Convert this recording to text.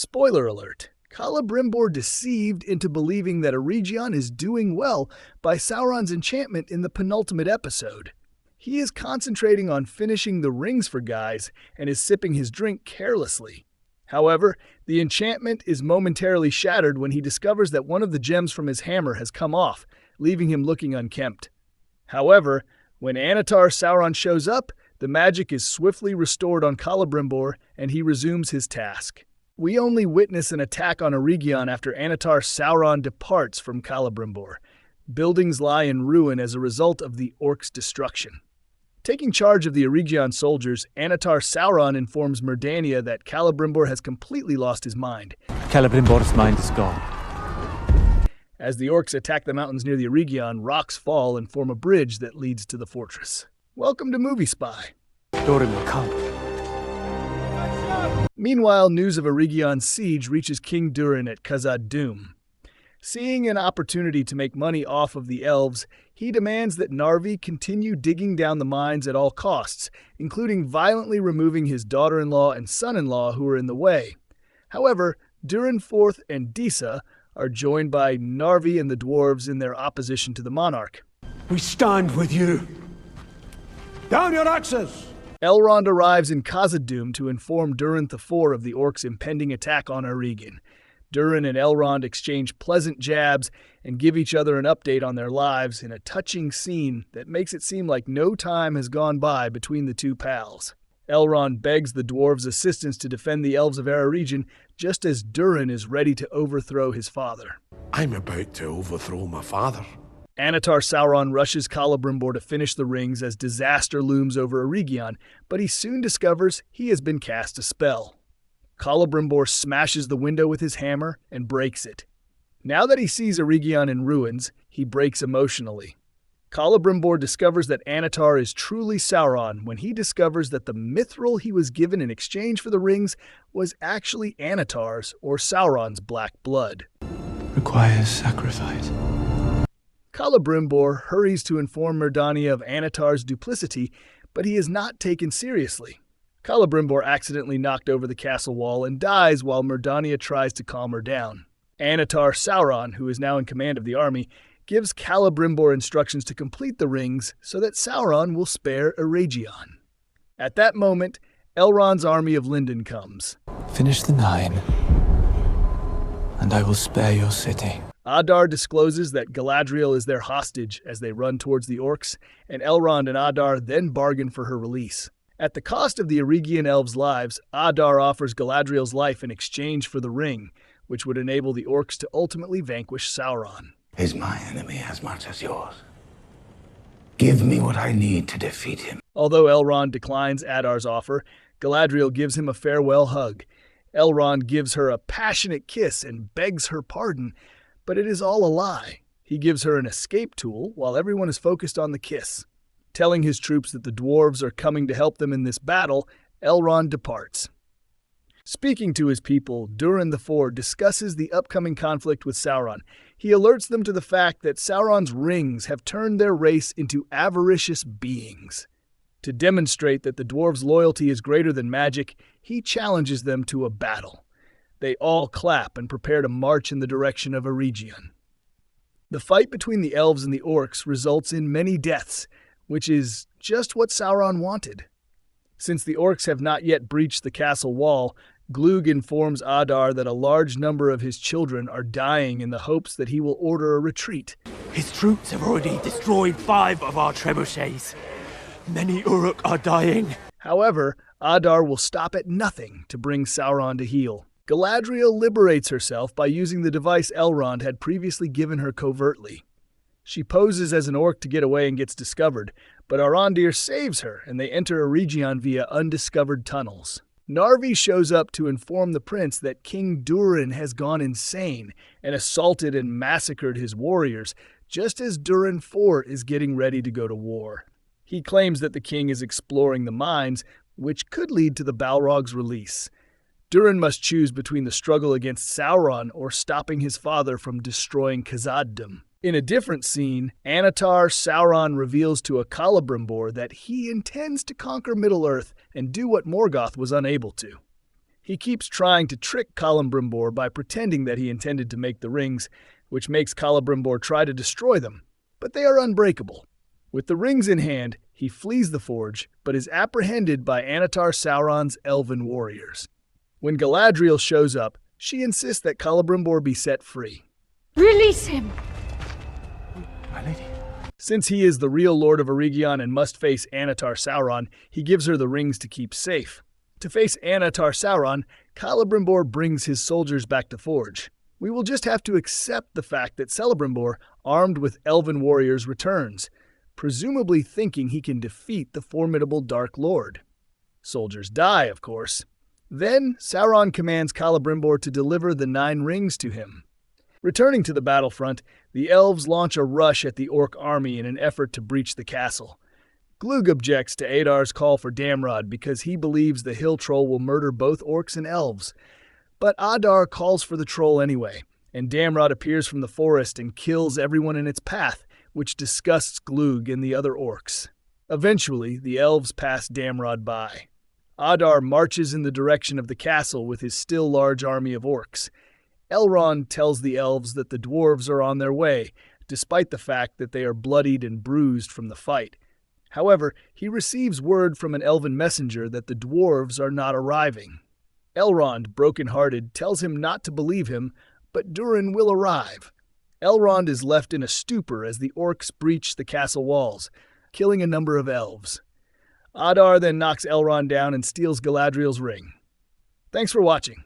Spoiler alert. Celebrimbor deceived into believing that Eregion is doing well by Sauron's enchantment in the penultimate episode. He is concentrating on finishing the rings for guys and is sipping his drink carelessly. However, the enchantment is momentarily shattered when he discovers that one of the gems from his hammer has come off, leaving him looking unkempt. However, when Annatar Sauron shows up, the magic is swiftly restored on Celebrimbor and he resumes his task. We only witness an attack on Eregion after Annatar Sauron departs from Celebrimbor. Buildings lie in ruin as a result of the Orcs' destruction. Taking charge of the Eregion soldiers, Annatar Sauron informs Mirdania that Celebrimbor has completely lost his mind. Celebrimbor's mind is gone. As the Orcs attack the mountains near the Eregion, rocks fall and form a bridge that leads to the fortress. Welcome to Movie Spy. Durin will come. Meanwhile, news of Eregion's siege reaches King Durin at Khazad-dûm. Seeing an opportunity to make money off of the elves, he demands that Narvi continue digging down the mines at all costs, including violently removing his daughter-in-law and son-in-law who are in the way. However, Durin IV and Disa are joined by Narvi and the dwarves in their opposition to the monarch. We stand with you. Down your axes! Elrond arrives in Khazad-dûm to inform Durin IV of the Orcs' impending attack on Eregion. Durin and Elrond exchange pleasant jabs and give each other an update on their lives in a touching scene that makes it seem like no time has gone by between the two pals. Elrond begs the dwarves' assistance to defend the elves of Eregion just as Durin is ready to overthrow his father. I'm about to overthrow my father. Annatar Sauron rushes Celebrimbor to finish the rings as disaster looms over Eregion, but he soon discovers he has been cast a spell. Celebrimbor smashes the window with his hammer and breaks it. Now that he sees Eregion in ruins, he breaks emotionally. Celebrimbor discovers that Annatar is truly Sauron when he discovers that the mithril he was given in exchange for the rings was actually Annatar's or Sauron's black blood. Requires sacrifice. Celebrimbor hurries to inform Mirdania of Annatar's duplicity, but he is not taken seriously. Celebrimbor accidentally knocked over the castle wall and dies while Mirdania tries to calm her down. Annatar Sauron, who is now in command of the army, gives Celebrimbor instructions to complete the rings so that Sauron will spare Eregion. At that moment, Elrond's army of Lindon comes. Finish the 9, and I will spare your city. Adar discloses that Galadriel is their hostage as they run towards the Orcs, and Elrond and Adar then bargain for her release. At the cost of the Eregion elves' lives, Adar offers Galadriel's life in exchange for the ring, which would enable the Orcs to ultimately vanquish Sauron. He's my enemy as much as yours. Give me what I need to defeat him. Although Elrond declines Adar's offer, Galadriel gives him a farewell hug. Elrond gives her a passionate kiss and begs her pardon, but it is all a lie. He gives her an escape tool while everyone is focused on the kiss. Telling his troops that the dwarves are coming to help them in this battle, Elrond departs. Speaking to his people, Durin IV discusses the upcoming conflict with Sauron. He alerts them to the fact that Sauron's rings have turned their race into avaricious beings. To demonstrate that the dwarves' loyalty is greater than magic, he challenges them to a battle. They all clap and prepare to march in the direction of Eregion. The fight between the elves and the orcs results in many deaths, which is just what Sauron wanted. Since the orcs have not yet breached the castle wall, Glug informs Adar that a large number of his children are dying in the hopes that he will order a retreat. His troops have already destroyed 5 of our trebuchets. Many Uruk are dying. However, Adar will stop at nothing to bring Sauron to heel. Galadriel liberates herself by using the device Elrond had previously given her covertly. She poses as an orc to get away and gets discovered, but Arondir saves her and they enter Eregion via undiscovered tunnels. Narvi shows up to inform the prince that King Durin has gone insane and assaulted and massacred his warriors, just as Durin IV is getting ready to go to war. He claims that the king is exploring the mines, which could lead to the Balrog's release. Durin must choose between the struggle against Sauron or stopping his father from destroying Khazad-dûm. In a different scene, Annatar Sauron reveals to a Celebrimbor that he intends to conquer Middle-earth and do what Morgoth was unable to. He keeps trying to trick Celebrimbor by pretending that he intended to make the rings, which makes Celebrimbor try to destroy them, but they are unbreakable. With the rings in hand, he flees the forge, but is apprehended by Annatar Sauron's elven warriors. When Galadriel shows up, she insists that Celebrimbor be set free. Release him! My lady. Since he is the real Lord of Eregion and must face Annatar Sauron, he gives her the rings to keep safe. To face Annatar Sauron, Celebrimbor brings his soldiers back to Forge. We will just have to accept the fact that Celebrimbor, armed with elven warriors, returns, presumably thinking he can defeat the formidable Dark Lord. Soldiers die, of course. Then, Sauron commands Celebrimbor to deliver the 9 rings to him. Returning to the battlefront, the elves launch a rush at the Orc army in an effort to breach the castle. Glug objects to Adar's call for Damrod because he believes the hill troll will murder both orcs and elves. But Adar calls for the troll anyway, and Damrod appears from the forest and kills everyone in its path, which disgusts Glug and the other orcs. Eventually, the elves pass Damrod by. Adar marches in the direction of the castle with his still large army of orcs. Elrond tells the elves that the dwarves are on their way, despite the fact that they are bloodied and bruised from the fight. However, he receives word from an elven messenger that the dwarves are not arriving. Elrond, broken-hearted, tells him not to believe him, but Durin will arrive. Elrond is left in a stupor as the orcs breach the castle walls, killing a number of elves. Adar then knocks Elrond down and steals Galadriel's ring. Thanks for watching.